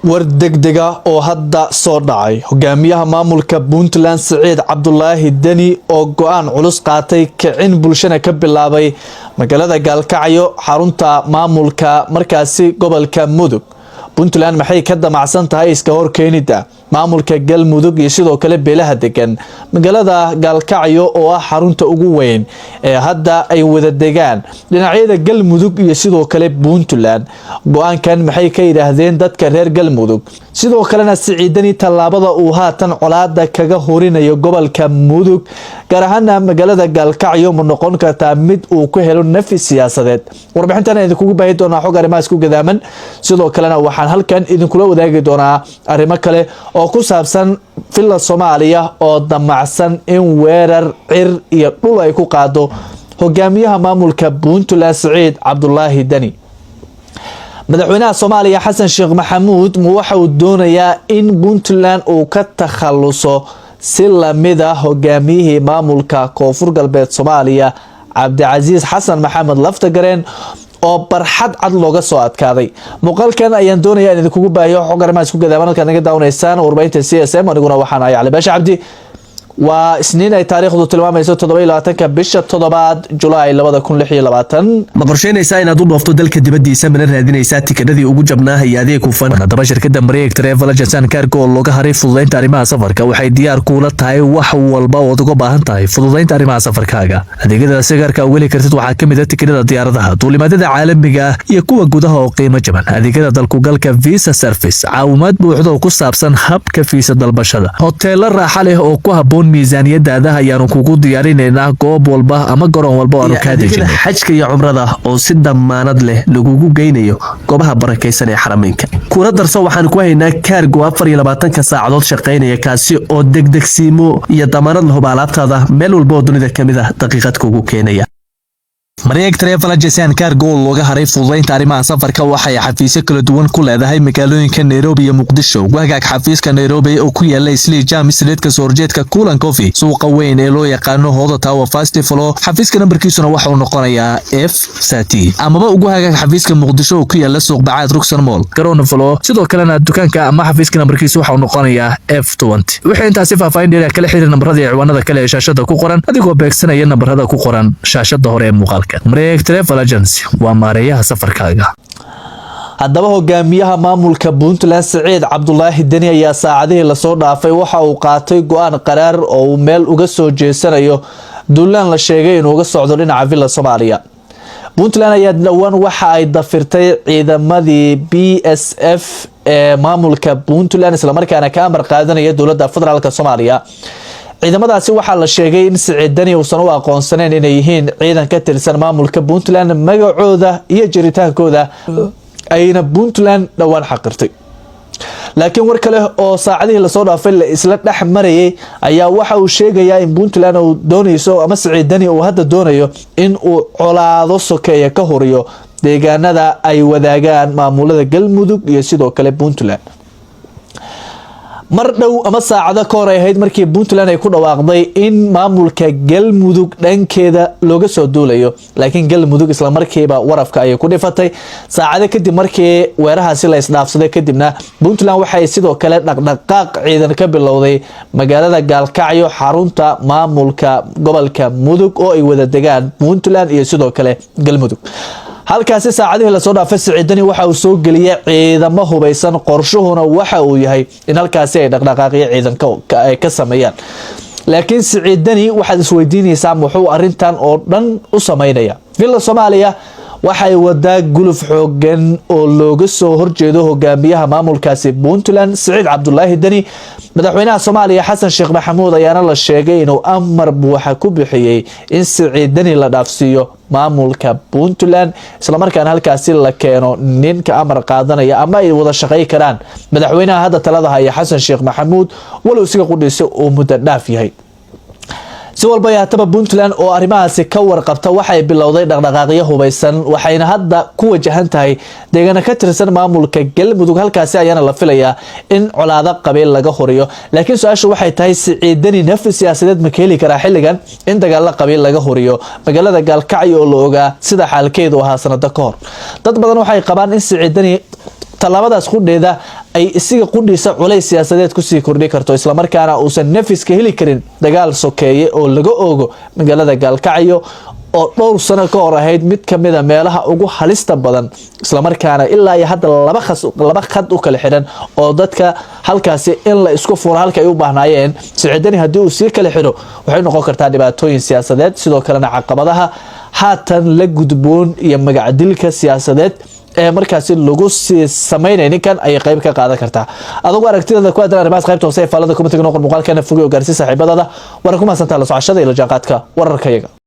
war degdega oo hadda soo dhacay hogaamiyaha maamulka Puntland Saciid Cabdullaahi Dani oo go'aan culus qaatay kicin bulshada ka bilaabay magaalada Gaalkacyo xarunta maamulka markaasi gobolka Mudug. Puntland maxay ka damacsan tahay iska hor keenida maamulka Galmudug iyo sidoo kale beelaha degan magaalada Gaalkacyo oo ah xarunta ugu weyn ee hadda ay wada degaan dhinacyada Galmudug iyo sidoo kale Puntland. Go'aankan maxay ka yiraahdeen dadka reer Galmudug sidoo kalena Saciid Dani talaabada uu haatan colaada kaga horinayo gobolka Mudug gaar ahaan magaalada Gaalkacyo ma noqon kartaa mid uu ku helo nafis siyaasadeed. Warbixintan idinku baahi doonaa xog arrimaha isku gadaaman sidoo kalena waxaan halkan idinkula wadaagi doonaa arrimo kale oo ku saabsan filla Soomaaliya oo damacsan in weerar cir iyo dhul ay ku qaado hogaamiyaha maamulka Puntland Saciid Cabdullaahi Dani. madaxweynaha Soomaaliya Xasan Sheekh Maxamuud waxa uu doonayaa in Puntland uu ka takhaluso si lamid ah hogaamiyihii maamulka Koonfur Galbeed Soomaaliya Cabdicasiis Xasan Maxamed Laftagareen oo barxad cad looga soo adkaaday. Muuqaalkan ayaan doonayaa in idinku baahiyo xog arrimaha isku gadaaman halka naga daawaneysaan warbaahinta CSM aniguna waxaan ahay Cali Baashi Cabdi. waa isniin ay taariikhdu tilmaamayso 27 bisha 7 July 2026. ma qorsheynaysaa inaad u dhoofto dalka dibadiisa mana raadinaysaa tikidhadii ugu jabnaa hay-adihii kufan haddaba shirkadda Mareeg Travel Agency Cargo oo looga haray fududeynta arrimaha safarka waxay diyaar kuula tahay wax walba oo aad uga baahan tahay fududeynta arrimaha safarkaaga. adeegyada sigaarka u heli kartid waxaa kamid ah tikidhada diyaaradaha duulimaadada caalamiga ah iyo kuwa gudaha oo qiimo jaban. adeegyada dalkugalka visa service caawimaad buuxda oo ku saabsan habka fiisa dalbashada hoteelo raaxo leh oo ku habboon miisaaniyadaada ayaanu kugu diyaarinaynaa goob walba ama garoon walba oo aanu ka dejinay xajka iyo cumrada oo si damaanad leh lagugu geynayo goobaha barakeysan ee xarameynka. kuna darso waxaan ku haynaa Cargo 24 saacadood shaqeynaya kaasi oo degdegsiimo iyo damaanad leh alaabtaada meel walba oo dunida kamid ah daqiiqad kugu keenaya. Mareeg Travel Agency Cargo oo looga haray fududeynta arrimaha safarka waxay xafiisyo kala duwan ku leedahay magaalooyinka Nairobi iyo Muqdisho. Wagaag xafiiska Nairobi oo ku yaala Islii James Street ka soo horjeedka Kulan Coffee suuqa weyn ee loo yaqaano Hoda Tower Festival. xafiiska nambarkiisuna waxa uu noqonayaa F30 amaba ugu hagaag xafiiska Muqdisho oo ku yaala suuq Bacaad Ruxsan Mall garoon falo sidoo kalena dukaanka ama xafiiska nambarkiisu waxa uu noqonayaa F20. wixii intaasi faahfaahin dheer kala xiriir nambarada iyo ciwaanada kale ee shaashada ku qoran adigoo beegsanaya nambarada ku qoran shaashada hore ee muuqaalka. Mareeg Travel Agency waa maareeyaha safarkaaga. haddaba hogaamiyaha maamulka Puntland Saciid Cabdullaahi Dani ayaa saacadihii la soo dhaafay waxa uu qaatay go'aan qaraar oo uu meel uga soo jeesanayo duulaan la sheegay inuu uga socdo dhinaca villa Soomaaliya. Puntland ayaa dhawaan waxa ay dafirtay ciidamadii BSF ee maamulka Puntland isla markaana ka amar qaadanaya dowladda federaalka Soomaaliya. ciidamadaasi waxaa la sheegay in Saciid Dani uusan u aqoonsaneyn inay yihiin ciidan ka tirsan maamulka Puntland magacooda iyo jiritaankooda ayna Puntland dhawaan xaqirtay. laakiin war kale oo saacadihii la soo dhaafay la isla dhex marayay ayaa waxa uu sheegayaa in Puntland uu doonayso ama Saciid Dani uu hadda doonayo in uu colaado sokeeya ka horiyo deegaanada ay wadaagaan maamulada Galmudug iyo sidoo kale Puntland. mar dhow ama saacado ka hor ahayd markii Puntland ay ku dhawaaqday in maamulka Galmudug dhankeeda looga soo duulayo laakiin Galmudug isla markiiba warafka ay ku dhifatay saacado kadib markii weerahaasi la isdhaafsaday kadibna Puntland waxay sidoo kale dhaqdhaqaaq ciidan ka bilowday magaalada Gaalkacyo xarunta maamulka gobolka Mudug oo ay wada degaan Puntland iyo sidoo kale Galmudug. halkaasi saacadihii la soo dhaafay Saciid Dani waxa uu soo galiyay ciidamo hubeysan qorshuhuna waxa uu yahay in halkaasi ay dhaqdhaqaaqyo ciidanka ka sameeyaan. laakiin Saciid Dani waxaad isweydiinaysaa muxuu arintan oo dhan u sameynaya. villa Soomaaliya waxay wadaa guluf xoogan oo looga soo horjeedo hogaamiyaha maamulkaasi Puntland Saciid Cabdullaahi Dani. madaxweynaha Soomaaliya Xasan Sheekh Maxamuud ayaana la sheegay inuu amar buuxa ku bixiyay in Saciid Dani la dhaafsiiyo maamulka Puntland isla markaana halkaasi la keeno ninka amar qaadanaya ama ay wada shaqeey karaan madaxweynaha hadda talada haya Xasan Sheekh Maxamuud walow siga qudhiisa oo muddo dhaaf yahay. si walba yaataba Puntland oo arrimahaasi ka warqabta waxay bilowday dhaqdhaqaaqyo hubeysan waxayna hadda ku wajahan tahay deegaano ka tirsan maamulka Galmudug. halkaasi ayaana la filayaa in colaado qabiil laga horiyo laakiin su'aashu waxay tahay Saciid Dani nafis siyaasadeed ma heli karaa xilligan in dagaal qabiil laga horiyo magaalada Gaalkacyo oo la ogaa sida xaalkeedu ahaa sanado ka hor. dad badan waxay qabaan in Saciid Dani talaabadaas qudheeda ay isiga qudhiisa culays siyaasadeed ku sii kordhi karto isla markaana uusan nafiska heli karin dagaal sokeeye oo laga oogo magaalada Gaalkacyo oo dhowr sano ka hor ahayd mid kamid ah meelaha ugu halista badan isla markaana ilaa iyo hadda laba khad u kala xiran oo dadka halkaasi in la isku furo halka ay u baahnaayeen Siciidani hadii uu sii kala xiro waxay noqon kartaa dhibaatooyin siyaasadeed sidoo kalena caqabadaha haatan la gudboon iyo magac dilka siyaasadeed ee markaasi lagu sameeyay ninkan ay qayb ka qaadan kartaa adigu aragtida ku aadan arrimahaas qaybta hoose ee faalada kuma tagno muuqaalkana fogeey oo gaarsiin saaxiibadada war kuma santaa la socodshada ila jaaqadka wararkayaga